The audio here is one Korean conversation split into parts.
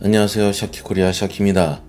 안녕하세요. 샤키코리아 샤키입니다.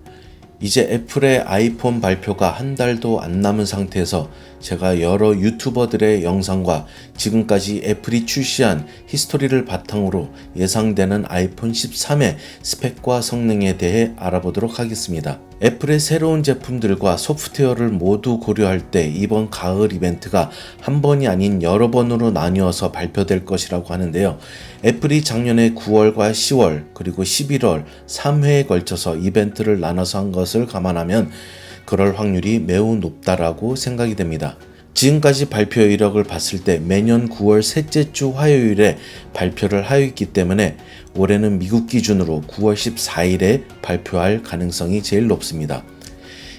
이제 애플의 아이폰 발표가 한 달도 안 남은 상태에서 제가 여러 유튜버들의 영상과 지금까지 애플이 출시한 히스토리를 바탕으로 예상되는 아이폰 13의 스펙과 성능에 대해 알아보도록 하겠습니다. 애플의 새로운 제품들과 소프트웨어를 모두 고려할 때 이번 가을 이벤트가 한 번이 아닌 여러 번으로 나뉘어서 발표될 것이라고 하는데요. 애플이 작년에 9월과 10월 그리고 11월 3회에 걸쳐서 이벤트를 나눠서 한 것을 감안하면 그럴 확률이 매우 높다라고 생각이 됩니다. 지금까지 발표 이력을 봤을 때 매년 9월 셋째 주 화요일에 발표를 하였기 때문에 올해는 미국 기준으로 9월 14일에 발표할 가능성이 제일 높습니다.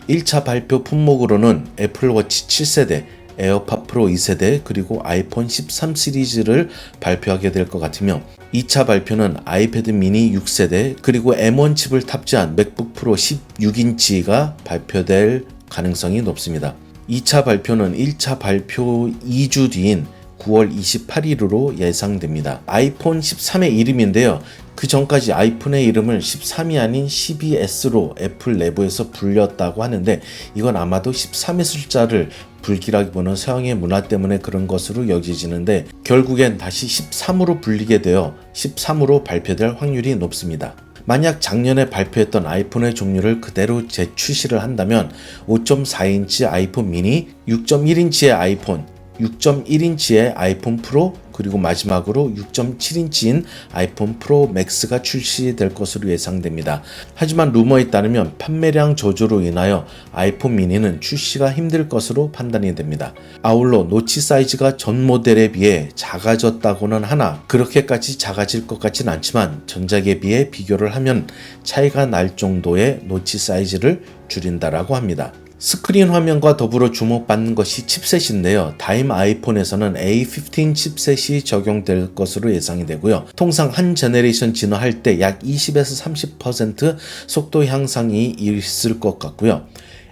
1차 발표 품목으로는 애플워치 7세대, 에어팟 프로 2세대 그리고 아이폰 13 시리즈를 발표하게 될 것 같으며 2차 발표는 아이패드 미니 6세대 그리고 M1 칩을 탑재한 맥북 프로 16인치가 발표될 가능성이 높습니다. 2차 발표는 1차 발표 2주 뒤인 9월 28일으로 예상됩니다. 아이폰 13의 이름인데요. 그 전까지 아이폰의 이름을 13이 아닌 12S로 애플 내부에서 불렸다고 하는데 이건 아마도 13의 숫자를 불기라기보다는 서양의 문화 때문에 그런 것으로 여겨지는데 결국엔 다시 13으로 불리게 되어 13으로 발표될 확률이 높습니다. 만약 작년에 발표했던 아이폰의 종류를 그대로 재출시를 한다면 5.4인치 아이폰 미니, 6.1인치의 아이폰, 6.1인치의 아이폰 프로 그리고 마지막으로 6.7인치인 아이폰 프로 맥스가 출시될 것으로 예상됩니다. 하지만 루머에 따르면 판매량 저조로 인하여 아이폰 미니는 출시가 힘들 것으로 판단이 됩니다. 아울러 노치 사이즈가 전 모델에 비해 작아졌다고는 하나 그렇게까지 작아질 것 같진 않지만 전작에 비해 비교를 하면 차이가 날 정도의 노치 사이즈를 줄인다라고 합니다. 스크린 화면과 더불어 주목받는 것이 칩셋인데요. 다임 아이폰에서는 A15 칩셋이 적용될 것으로 예상이 되고요. 통상 한 제너레이션 진화할 때 약 20에서 30% 속도 향상이 있을 것 같고요.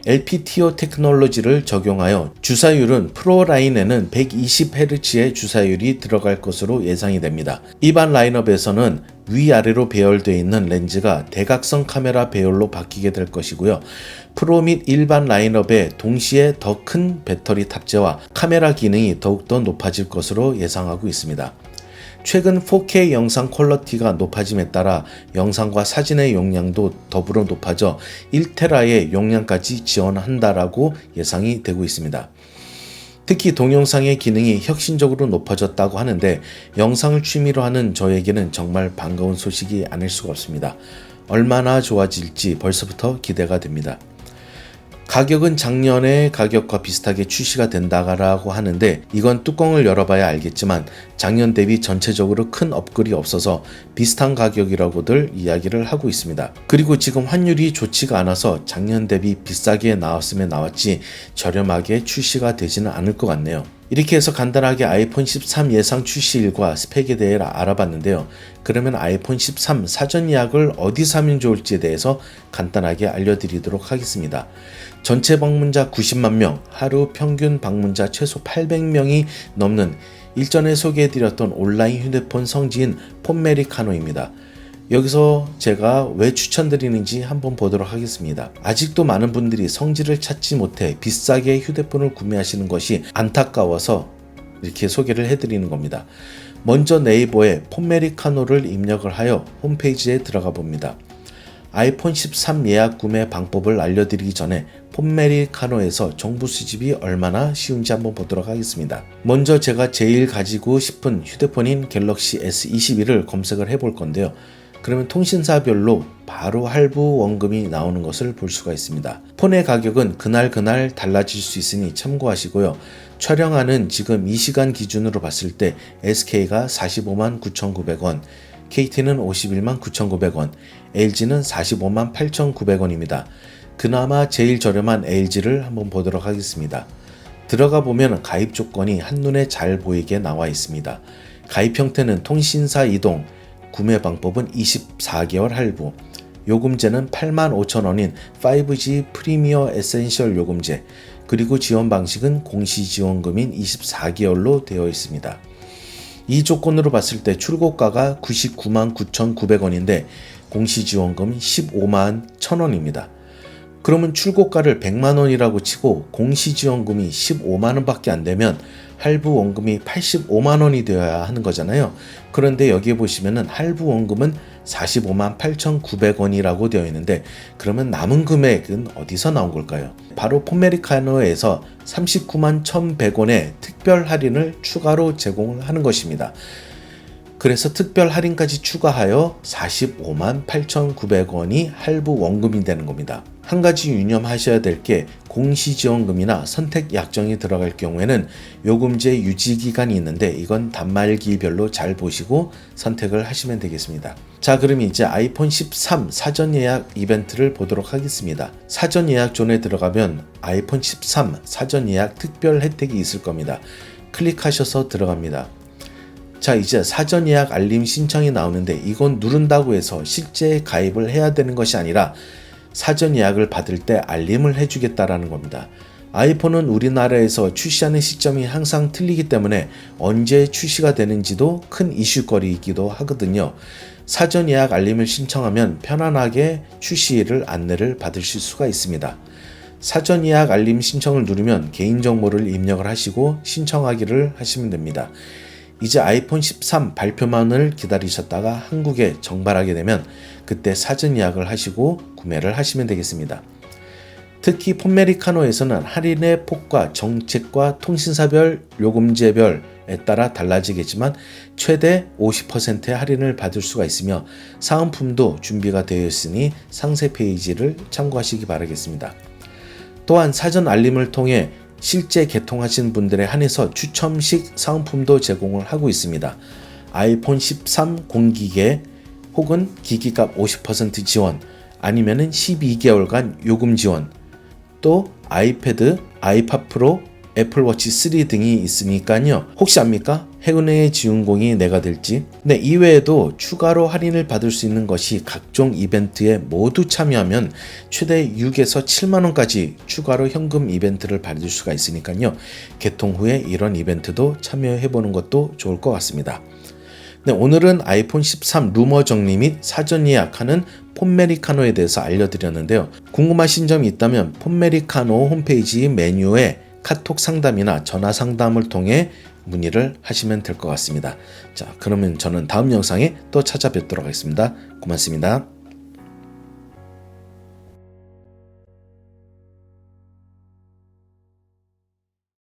LPTO 테크놀로지를 적용하여 주사율은 프로 라인에는 120Hz의 주사율이 들어갈 것으로 예상이 됩니다. 일반 라인업에서는 위아래로 배열되어 있는 렌즈가 대각선 카메라 배열로 바뀌게 될 것이고요. 프로 및 일반 라인업에 동시에 더 큰 배터리 탑재와 카메라 기능이 더욱더 높아질 것으로 예상하고 있습니다. 최근 4K 영상 퀄리티가 높아짐에 따라 영상과 사진의 용량도 더불어 높아져 1테라의 용량까지 지원한다라고 예상이 되고 있습니다. 특히 동영상의 기능이 혁신적으로 높아졌다고 하는데 영상을 취미로 하는 저에게는 정말 반가운 소식이 아닐 수가 없습니다. 얼마나 좋아질지 벌써부터 기대가 됩니다. 가격은 작년의 가격과 비슷하게 출시가 된다고 하는데 이건 뚜껑을 열어봐야 알겠지만 작년 대비 전체적으로 큰 업글이 없어서 비슷한 가격이라고들 이야기를 하고 있습니다. 그리고 지금 환율이 좋지가 않아서 작년 대비 비싸게 나왔으면 나왔지 저렴하게 출시가 되지는 않을 것 같네요. 이렇게 해서 간단하게 아이폰 13 예상 출시일과 스펙에 대해 알아봤는데요. 그러면 아이폰 13 사전 예약을 어디서 하면 좋을지에 대해서 간단하게 알려드리도록 하겠습니다. 전체 방문자 90만 명, 하루 평균 방문자 최소 800명이 넘는 일전에 소개해드렸던 온라인 휴대폰 성지인 폰메리카노입니다. 여기서 제가 왜 추천드리는지 한번 보도록 하겠습니다. 아직도 많은 분들이 성지를 찾지 못해 비싸게 휴대폰을 구매하시는 것이 안타까워서 이렇게 소개를 해드리는 겁니다. 먼저 네이버에 폰메리카노를 입력을 하여 홈페이지에 들어가 봅니다. 아이폰 13 예약 구매 방법을 알려드리기 전에 폰메리카노에서 정보 수집이 얼마나 쉬운지 한번 보도록 하겠습니다. 먼저 제가 제일 가지고 싶은 휴대폰인 갤럭시 S22를 검색을 해볼 건데요. 그러면 통신사별로 바로 할부 원금이 나오는 것을 볼 수가 있습니다. 폰의 가격은 그날 달라질 수 있으니 참고하시고요. 촬영하는 지금 이 시간 기준으로 봤을 때 SK가 45만 9,900원, KT는 51만 9,900원, LG는 45만 8,900원입니다. 그나마 제일 저렴한 LG를 한번 보도록 하겠습니다. 들어가 보면 가입 조건이 한눈에 잘 보이게 나와 있습니다. 가입 형태는 통신사 이동, 구매 방법은 24개월 할부, 요금제는 85,000원인 5G 프리미어 에센셜 요금제, 그리고 지원 방식은 공시지원금인 24개월로 되어 있습니다. 이 조건으로 봤을 때 출고가가 99만 9,900원인데 공시지원금은 15만 1,000원입니다. 그러면 출고가를 100만 원이라고 치고 공시지원금이 15만 원밖에 안 되면 할부 원금이 85만 원이 되어야 하는 거잖아요. 그런데 여기에 보시면은 할부 원금은 45만 8,900원이라고 되어 있는데 그러면 남은 금액은 어디서 나온 걸까요? 바로 폼메리카노에서 39만 1,100원의 특별 할인을 추가로 제공을 하는 것입니다. 그래서 특별 할인까지 추가하여 45만 8,900원이 할부 원금이 되는 겁니다. 한 가지 유념하셔야 될 게 공시지원금이나 선택 약정이 들어갈 경우에는 요금제 유지 기간이 있는데 이건 단말기별로 잘 보시고 선택을 하시면 되겠습니다. 자, 그럼 이제 아이폰 13 사전 예약 이벤트를 보도록 하겠습니다. 사전 예약 존에 들어가면 아이폰 13 사전 예약 특별 혜택이 있을 겁니다. 클릭하셔서 들어갑니다. 자, 이제 사전 예약 알림 신청이 나오는데 이건 누른다고 해서 실제 가입을 해야 되는 것이 아니라 사전 예약을 받을 때 알림을 해주겠다라는 겁니다. 아이폰은 우리나라에서 출시하는 시점이 항상 틀리기 때문에 언제 출시가 되는지도 큰 이슈거리이기도 하거든요. 사전 예약 알림을 신청하면 편안하게 출시일 안내를 받으실 수가 있습니다. 사전 예약 알림 신청을 누르면 개인정보를 입력을 하시고 신청하기를 하시면 됩니다. 이제 아이폰 13 발표만을 기다리셨다가 한국에 정발하게 되면 그때 사전 예약을 하시고 구매를 하시면 되겠습니다. 특히 폼메리카노에서는 할인의 폭과 정책과 통신사별, 요금제별에 따라 달라지겠지만 최대 50%의 할인을 받을 수가 있으며 사은품도 준비가 되어 있으니 상세 페이지를 참고하시기 바라겠습니다. 또한 사전 알림을 통해 실제 개통하신 분들에 한해서 추첨식 사은품도 제공을 하고 있습니다. 아이폰 13 공기계 혹은 기기값 50% 지원, 아니면은 12개월간 요금 지원, 또 아이패드, 아이팟 프로, 애플워치 3 등이 있으니까요. 혹시 압니까? 행운의 주인공이 내가 될지. 네, 이외에도 추가로 할인을 받을 수 있는 것이 각종 이벤트에 모두 참여하면 최대 6에서 7만원까지 추가로 현금 이벤트를 받을 수가 있으니까요. 개통 후에 이런 이벤트도 참여해보는 것도 좋을 것 같습니다. 네, 오늘은 아이폰 13 루머 정리 및 사전 예약하는 폼메리카노에 대해서 알려드렸는데요. 궁금하신 점이 있다면 폼메리카노 홈페이지 메뉴에 카톡 상담이나 전화 상담을 통해 문의를 하시면 될 것 같습니다. 자, 그러면 저는 다음 영상에 또 찾아뵙도록 하겠습니다. 고맙습니다.